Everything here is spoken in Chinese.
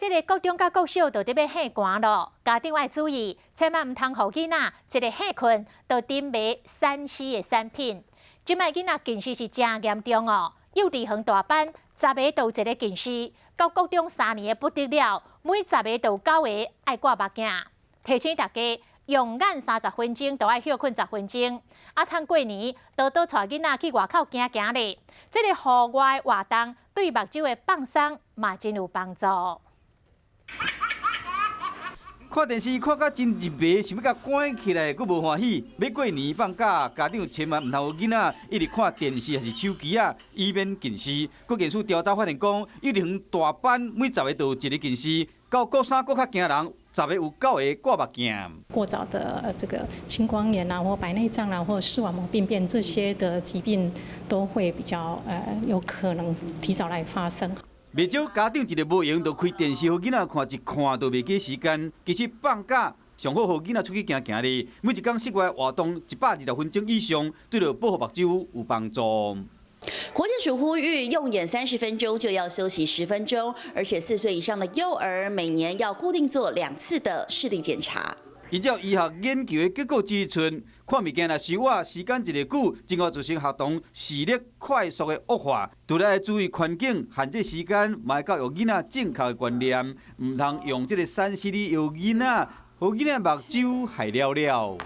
即个国中甲国小就得要限寒咯，家长要注意，千万唔通互囡仔一个限困，就点买3C 的产品。即摆囡仔近视是真严重哦，幼稚园大班10个都有一个近视，到国中3年的不得了，每10个都有9个爱挂目镜。提醒大家，用眼30分钟，就要休困10分钟。啊，通过年多多带囡仔去外口行行咧，即个户外活动对目睭的放松嘛真有帮助。看电视看到真入迷，想要甲关起来，佫无欢喜。要过年放假，家长千万唔通有囡仔一直看电视还是手机啊，以免近视。佫研究调查发现讲，幼稚园大班每10个都有一个近视，到国3、国较惊人，10个有9个挂目镜。过早的这个青光眼啊，或白内障啊，或视网膜病变这些的疾病，都会比较有可能提早来发生。袂少家长一日无闲，就开电视，互囡仔看，一看都袂记时间。其实放假上好，互囡仔出去行行咧，每一天室外活动120分钟以上，对着保护目睭有帮助。国健署呼吁，用眼30分钟就要休息10分钟，而且4岁以上的幼儿每年要固定做2次的视力检查。依照医学研究的结果指出，看物件若伤晚，时间一日久，真会造成学童视力快速的恶化。除了要注意环境、限制时间，嘛要教育囡仔正确的观念，唔通用这个3C 的诱囡仔，互囡仔目睭害了了。